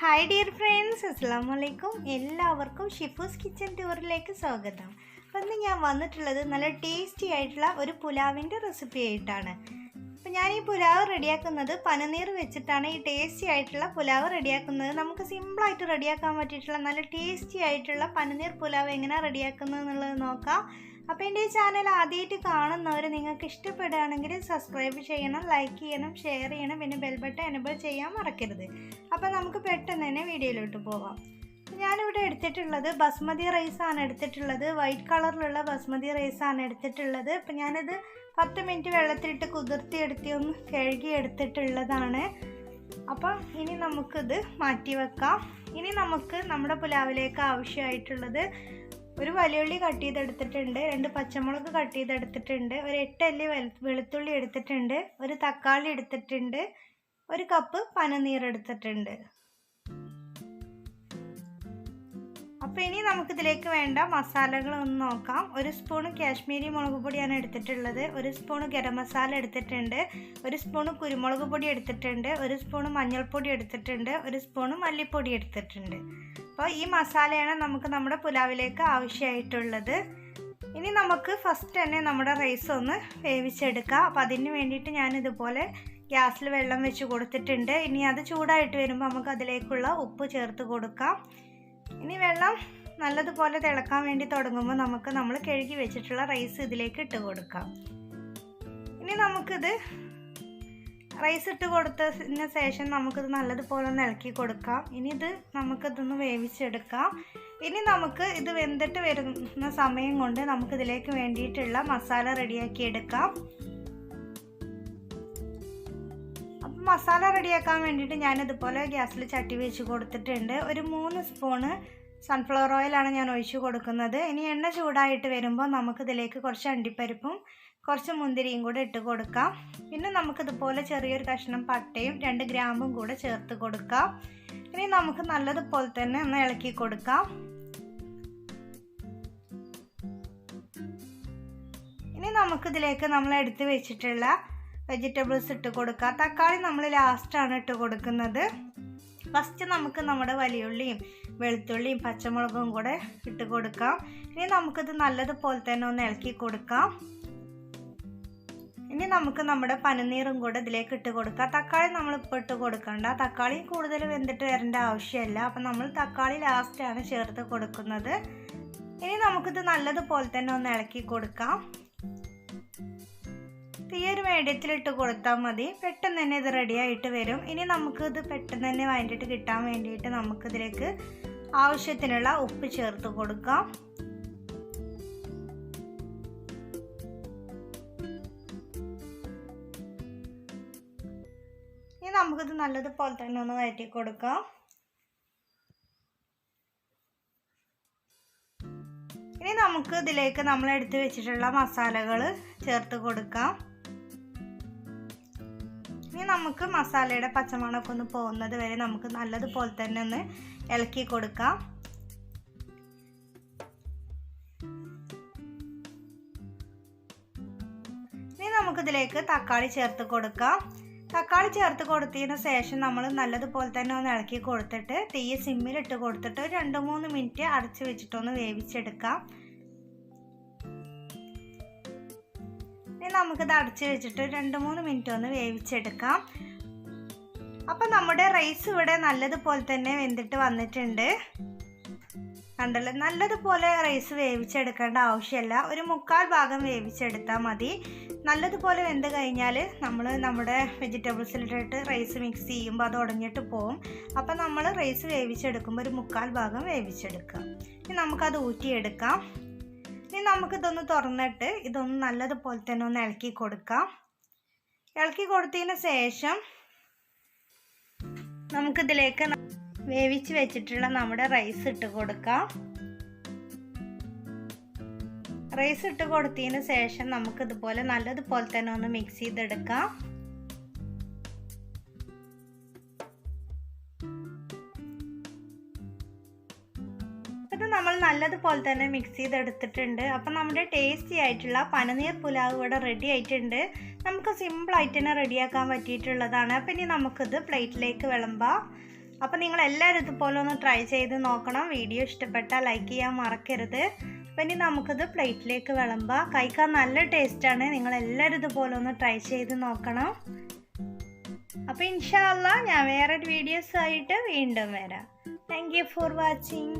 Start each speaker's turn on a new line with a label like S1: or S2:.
S1: Hi dear friends, അസ്സലാമു അലൈക്കും. എല്ലാവർക്കും ഷിഫൂസ് കിച്ചൻ ടൂറിലേക്ക് സ്വാഗതം. അപ്പം ഇന്ന് ഞാൻ വന്നിട്ടുള്ളത് നല്ല ടേസ്റ്റി ആയിട്ടുള്ള ഒരു പുലാവിൻ്റെ റെസിപ്പി ആയിട്ടാണ്. അപ്പം ഞാൻ ഈ പുലാവ് റെഡിയാക്കുന്നത് പനനീർ വെച്ചിട്ടാണ്. ഈ ടേസ്റ്റി ആയിട്ടുള്ള പുലാവ് റെഡിയാക്കുന്നത് നമുക്ക് സിമ്പിളായിട്ട് റെഡിയാക്കാൻ പറ്റിയിട്ടുള്ള നല്ല ടേസ്റ്റി ആയിട്ടുള്ള പനനീർ പുലാവ് എങ്ങനെയാണ് റെഡിയാക്കുന്നത് എന്നുള്ളത് നോക്കാം. അപ്പോൾ എൻ്റെ ഈ ചാനൽ ആദ്യമായിട്ട് കാണുന്നവർ നിങ്ങൾക്ക് ഇഷ്ടപ്പെടുകയാണെങ്കിൽ സബ്സ്ക്രൈബ് ചെയ്യണം, ലൈക്ക് ചെയ്യണം, ഷെയർ ചെയ്യണം, പിന്നെ ബെൽ ബട്ടൺ എനേബിൾ ചെയ്യാൻ മറക്കരുത്. അപ്പോൾ നമുക്ക് പെട്ടെന്ന് തന്നെ വീഡിയോയിലോട്ട് പോവാം. ഞാനിവിടെ എടുത്തിട്ടുള്ളത് ബസ്മതി റൈസാണ് എടുത്തിട്ടുള്ളത്. വൈറ്റ് കളറിലുള്ള ബസ്മതി റൈസാണ് എടുത്തിട്ടുള്ളത്. അപ്പോൾ ഞാനിത് 10 മിനിറ്റ് വെള്ളത്തിലിട്ട് കുതിർത്തി ഒന്ന് കഴുകി എടുത്തിട്ടുള്ളതാണ്. അപ്പോൾ ഇനി നമുക്കിത് മാറ്റി വെക്കാം. ഇനി നമുക്ക് നമ്മുടെ പുലാവിലേക്ക് ആവശ്യമായിട്ടുള്ളത് ഒരു വലിയുള്ളി കട്ട് ചെയ്തെടുത്തിട്ടുണ്ട്, 2 പച്ചമുളക് കട്ട് ചെയ്തെടുത്തിട്ടുണ്ട്, ഒരു 8 അല്ലി വെളുത്തുള്ളി എടുത്തിട്ടുണ്ട്, ഒരു തക്കാളി എടുത്തിട്ടുണ്ട്, 1 കപ്പ് പനനീർ എടുത്തിട്ടുണ്ട്. അപ്പോൾ ഇനി നമുക്കിതിലേക്ക് വേണ്ട മസാലകളൊന്ന് നോക്കാം. 1 സ്പൂണ് കാശ്മീരി മുളക് പൊടിയാണ് എടുത്തിട്ടുള്ളത്, 1 സ്പൂണ് ഗരം മസാല എടുത്തിട്ടുണ്ട്, 1 സ്പൂണ് കുരുമുളക് പൊടി എടുത്തിട്ടുണ്ട്, 1 സ്പൂണ് മഞ്ഞൾപ്പൊടി എടുത്തിട്ടുണ്ട്, 1 സ്പൂണ് മല്ലിപ്പൊടി എടുത്തിട്ടുണ്ട്. അപ്പോൾ ഈ മസാലയാണ് നമുക്ക് നമ്മുടെ പുലാവിലേക്ക് ആവശ്യമായിട്ടുള്ളത്. ഇനി നമുക്ക് ഫസ്റ്റ് തന്നെ നമ്മുടെ റൈസ് ഒന്ന് വേവിച്ചെടുക്കാം. അപ്പോൾ അതിന് വേണ്ടിയിട്ട് ഞാനിതുപോലെ ഗ്യാസിൽ വെള്ളം വെച്ച് കൊടുത്തിട്ടുണ്ട്. ഇനി അത് ചൂടായിട്ട് വരുമ്പോൾ നമുക്ക് അതിലേക്കുള്ള ഉപ്പ് ചേർത്ത് കൊടുക്കാം. ഇനി വെള്ളം നല്ലതുപോലെ തിളക്കാൻ വേണ്ടി തുടങ്ങുമ്പോൾ നമ്മൾ കഴുകി വെച്ചിട്ടുള്ള റൈസ് ഇതിലേക്ക് ഇട്ട് കൊടുക്കാം. ഇനി നമുക്കിത് റൈസ് ഇട്ട് കൊടുത്തതിന് ശേഷം നമുക്കിത് നല്ലതുപോലെ ഒന്ന് ഇളക്കി കൊടുക്കാം. ഇനി നമുക്കിതൊന്ന് വേവിച്ചെടുക്കാം. ഇനി നമുക്ക് ഇത് വെന്തിട്ട് വരുന്ന സമയം കൊണ്ട് നമുക്കിതിലേക്ക് വേണ്ടിയിട്ടുള്ള മസാല റെഡിയാക്കി എടുക്കാം. അപ്പം മസാല റെഡിയാക്കാൻ വേണ്ടിയിട്ട് ഞാനിതുപോലെ ഗ്യാസിൽ ചട്ടി വെച്ച് കൊടുത്തിട്ടുണ്ട്. ഒരു 3 സ്പൂണ് സൺഫ്ലവർ ഓയിലാണ് ഞാൻ ഒഴിച്ച് കൊടുക്കുന്നത്. ഇനി എണ്ണ ചൂടായിട്ട് വരുമ്പോൾ നമുക്കിതിലേക്ക് കുറച്ച് അണ്ടിപ്പരിപ്പും കുറച്ച് മുന്തിരിയും കൂടെ ഇട്ട് കൊടുക്കാം. പിന്നെ നമുക്കിതുപോലെ ചെറിയൊരു കഷ്ണം പട്ടയും 2 ഗ്രാമ്പും കൂടെ ചേർത്ത് കൊടുക്കാം. ഇനി നമുക്ക് നല്ലതുപോലെ തന്നെ ഒന്ന് ഇളക്കി കൊടുക്കാം. ഇനി നമുക്കിതിലേക്ക് നമ്മൾ എടുത്ത് വെച്ചിട്ടുള്ള വെജിറ്റബിൾസ് ഇട്ട് കൊടുക്കാം. തക്കാളി നമ്മൾ ലാസ്റ്റാണ് ഇട്ട് കൊടുക്കുന്നത്. ഫസ്റ്റ് നമുക്ക് നമ്മുടെ വലിയുള്ളിയും വെളുത്തുള്ളിയും പച്ചമുളകും കൂടെ ഇട്ട് കൊടുക്കാം. ഇനി നമുക്കിത് നല്ലതുപോലെ തന്നെ ഒന്ന് ഇളക്കി കൊടുക്കാം. ഇനി നമുക്ക് നമ്മുടെ പനനീറും കൂടെ ഇതിലേക്ക് ഇട്ട് കൊടുക്കാം. തക്കാളി നമ്മളിപ്പോൾ ഇട്ട് കൊടുക്കണ്ട, തക്കാളി കൂടുതൽ വെന്തിട്ട് വരേണ്ട ആവശ്യമില്ല. അപ്പം നമ്മൾ തക്കാളി ലാസ്റ്റാണ് ചേർത്ത് കൊടുക്കുന്നത്. ഇനി നമുക്കിത് നല്ലതുപോലെ തന്നെ ഒന്ന് ഇളക്കി കൊടുക്കാം. തീയൊരു മീഡിയത്തിലിട്ട് കൊടുത്താൽ മതി. പെട്ടെന്ന് തന്നെ ഇത് റെഡി ആയിട്ട് വരും. ഇനി നമുക്കിത് പെട്ടെന്ന് തന്നെ വഴണ്ടിട്ട് കിട്ടാൻ വേണ്ടിയിട്ട് നമുക്കിതിലേക്ക് ആവശ്യത്തിനുള്ള ഉപ്പ് ചേർത്ത് കൊടുക്കാം. ഇനി നമുക്കിത് നല്ലതുപോലെ തന്നെ ഒന്ന് വഴറ്റി കൊടുക്കാം. ഇനി നമുക്ക് ഇതിലേക്ക് നമ്മൾ എടുത്ത് വെച്ചിട്ടുള്ള മസാലകൾ ചേർത്ത് കൊടുക്കാം. ഇനി നമുക്ക് മസാലയുടെ പച്ചമണമൊക്കെ ഒന്ന് പോകുന്നത് വരെ നമുക്ക് നല്ലതുപോലെ തന്നെ ഒന്ന് ഇളക്കി കൊടുക്കാം. ഇനി നമുക്കിതിലേക്ക് തക്കാളി ചേർത്ത് കൊടുക്കാം. തക്കാളി ചേർത്ത് കൊടുത്തതിന് ശേഷം നമ്മൾ നല്ലതുപോലെ തന്നെ ഒന്ന് ഇളക്കി കൊടുത്തിട്ട് തീ സിമ്മിലിട്ട് കൊടുത്തിട്ട് 2-3 മിനിറ്റ് അടച്ച് വെച്ചിട്ടൊന്ന് വേവിച്ചെടുക്കാം. ഇനി നമുക്കിത് അടച്ച് വെച്ചിട്ട് 2-3 മിനിറ്റ് ഒന്ന് വേവിച്ചെടുക്കാം. അപ്പം നമ്മുടെ റൈസ് ഇവിടെ നല്ലതുപോലെ തന്നെ വെന്തിട്ട് വന്നിട്ടുണ്ട്. കണ്ടല്ലോ, നല്ലതുപോലെ റൈസ് വേവിച്ചെടുക്കേണ്ട ആവശ്യമില്ല. ഒരു 1/4 ഭാഗം വേവിച്ചെടുത്താൽ മതി. നല്ലതുപോലെ വെന്ത് കഴിഞ്ഞാൽ നമ്മൾ നമ്മുടെ വെജിറ്റബിൾസിലിട്ടിട്ട് റൈസ് മിക്സ് ചെയ്യുമ്പോൾ അത് ഉടഞ്ഞിട്ട് പോകും. അപ്പം നമ്മൾ റൈസ് വേവിച്ചെടുക്കുമ്പോൾ ഒരു 1/4 ഭാഗം വേവിച്ചെടുക്കാം. ഇനി നമുക്കത് ഊറ്റിയെടുക്കാം. ഇനി നമുക്കിതൊന്ന് തുറന്നിട്ട് ഇതൊന്ന് നല്ലതുപോലെ തന്നെ ഒന്ന് ഇളക്കി കൊടുക്കാം. ഇളക്കി കൊടുത്തതിന് ശേഷം നമുക്കിതിലേക്ക് വേവിച്ച് വെച്ചിട്ടുള്ള നമ്മുടെ റൈസ് ഇട്ട് കൊടുക്കാം. റൈസ് ഇട്ട് കൊടുത്തതിന് ശേഷം നമുക്കിതുപോലെ നല്ലതുപോലെ തന്നെ ഒന്ന് മിക്സ് ചെയ്തെടുക്കാം. ഇത് നമ്മൾ നല്ലതുപോലെ തന്നെ മിക്സ് ചെയ്തെടുത്തിട്ടുണ്ട്. അപ്പം നമ്മുടെ ടേസ്റ്റി ആയിട്ടുള്ള പനനീർ പുലാവ് ഇവിടെ റെഡി ആയിട്ടുണ്ട്. നമുക്ക് സിമ്പിളായിട്ട് തന്നെ റെഡിയാക്കാൻ പറ്റിയിട്ടുള്ളതാണ്. അപ്പം ഇനി നമുക്കിത് പ്ലേറ്റിലേക്ക് വിളമ്പാം. അപ്പോൾ നിങ്ങളെല്ലാവരും ഇതുപോലെ ഒന്ന് ട്രൈ ചെയ്ത് നോക്കണം. വീഡിയോ ഇഷ്ടപ്പെട്ടാൽ ലൈക്ക് ചെയ്യാൻ മറക്കരുത്. അപ്പോൾ ഇനി നമുക്കിത് പ്ലേറ്റിലേക്ക് വിളമ്പാം. കഴിക്കാൻ നല്ല ടേസ്റ്റാണ്. നിങ്ങളെല്ലാവരും ഇതുപോലെ ഒന്ന് ട്രൈ ചെയ്ത് നോക്കണം. അപ്പോൾ ഇൻഷാ അല്ലാഹ് ഞാൻ വേറൊരു വീഡിയോസായിട്ട് വീണ്ടും വരാം. Thank you for watching.